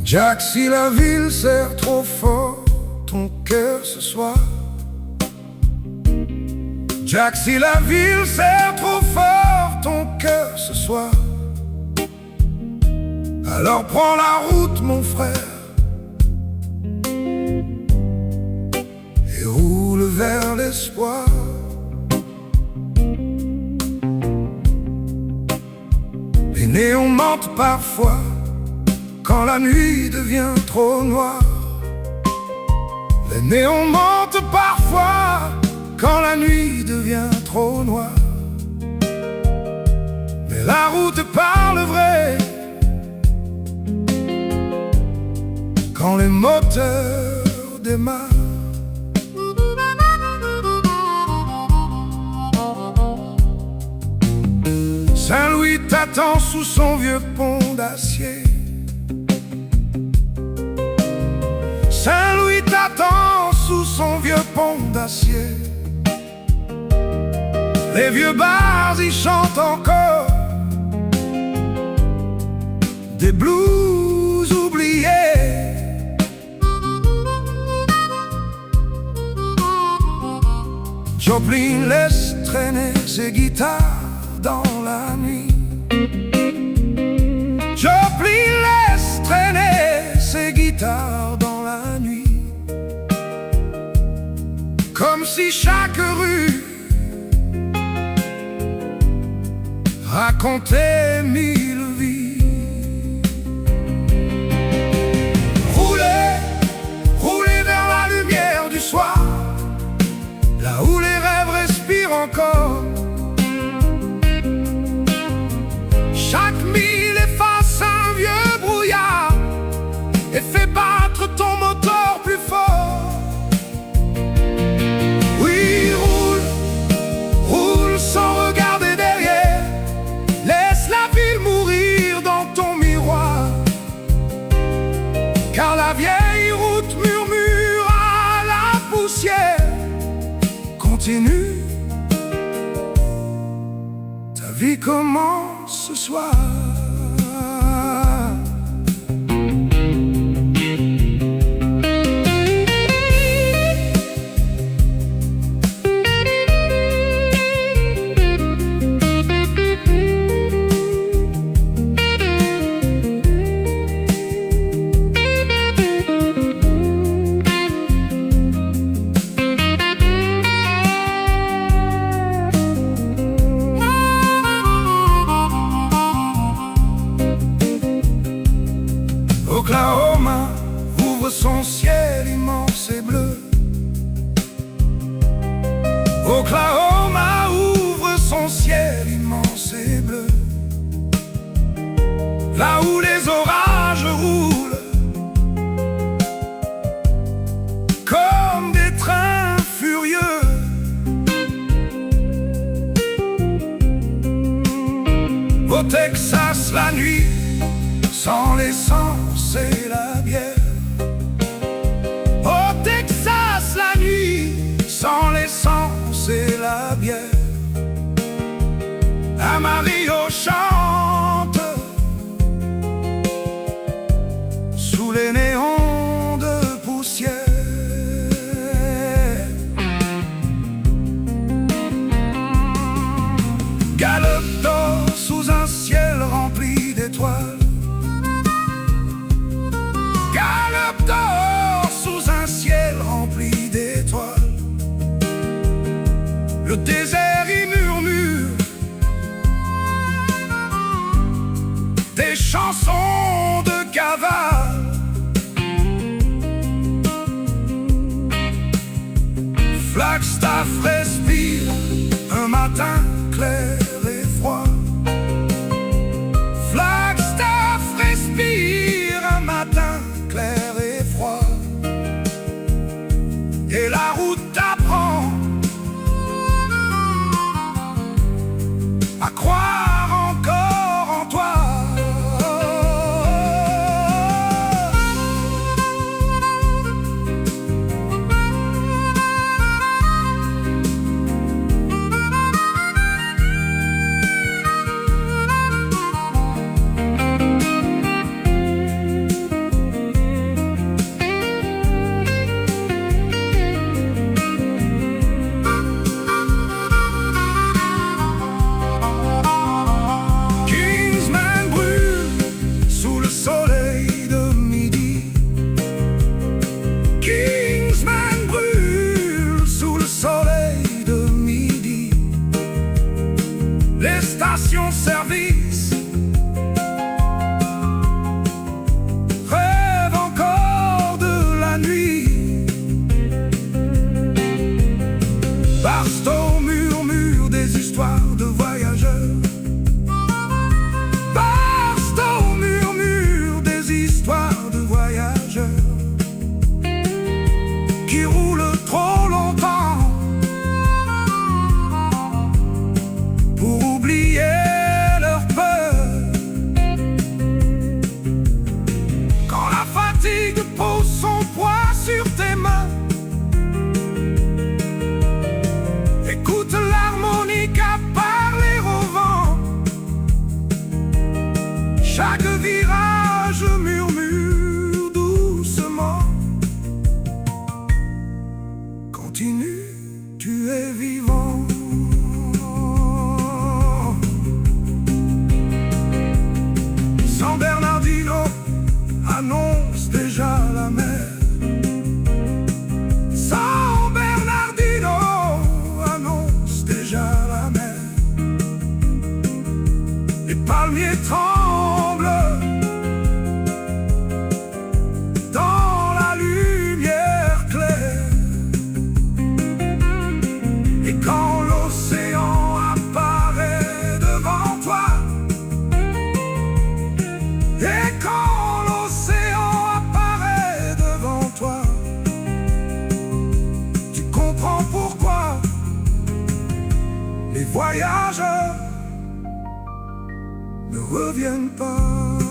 Jack, si la ville serre trop fort ton cœur ce soir. Jack, si la ville serre trop fort ton cœur ce soir, alors prends la route mon frère et roule vers l'espoir. Les néons mentent parfois quand la nuit devient trop noire. Les néons mentent parfois quand la nuit devient trop noire. Mais la route parle vrai quand les moteurs démarrent. Saint-Louis t'attend sous son vieux pont d'acier. Saint-Louis t'attend sous son vieux pont d'acier. Les vieux bars y chantent encore des blues oubliés. Joplin laisse traîner ses guitares dans la nuit. Joplin laisse traîner ses guitares dans la nuit, comme si chaque rue racontait mille vies. Roulez, roulez vers la lumière du soir, là où les rêves respirent encore. Chaque mille efface un vieux brouillard et fait battre ton moteur plus fort. Oui, roule, roule sans regarder derrière. Laisse la ville mourir dans ton miroir, car la vieille route murmure à la poussière. Continue, ta vie commence ce soir. Oklahoma ouvre son ciel immense et bleu. Oklahoma ouvre son ciel immense et bleu, là où les orages roulent comme des trains furieux. Au Texas la nuit, sans l'essence et la bière. Au Texas la nuit, sans l'essence et la bière. Amarillo chante sous les néons de poussière. Galop d'or sous un ciel rempli d'étoiles. Galop d'or sous un ciel rempli d'étoiles. Le désert y murmure des chansons de cavale. Flagstaff respire un matin clair et froid. Flagstaff respire un matin clair et froid. et la route t'apprend à croire encore en toi. Les stations-service rêvent encore de la nuit. Barstow murmure des histoires de voyageurs. Barstow murmure des histoires de voyageurs qui roulent trop longtemps pour oublier leur peur. Quand la fatigue pose son poids sur tes mains, écoute l'harmonica parler au vent. Chaque virage murmure doucement: continue, tu es vivant. San Bernardino annonce déjà la mer. San Bernardino annonce déjà la mer. Les palmiers tremblent dans la lumière claire. Et quand l'océan apparaît devant toi, et quand l'océan apparaît devant toi, tu comprends pourquoi les voyageurs ne reviennent pas.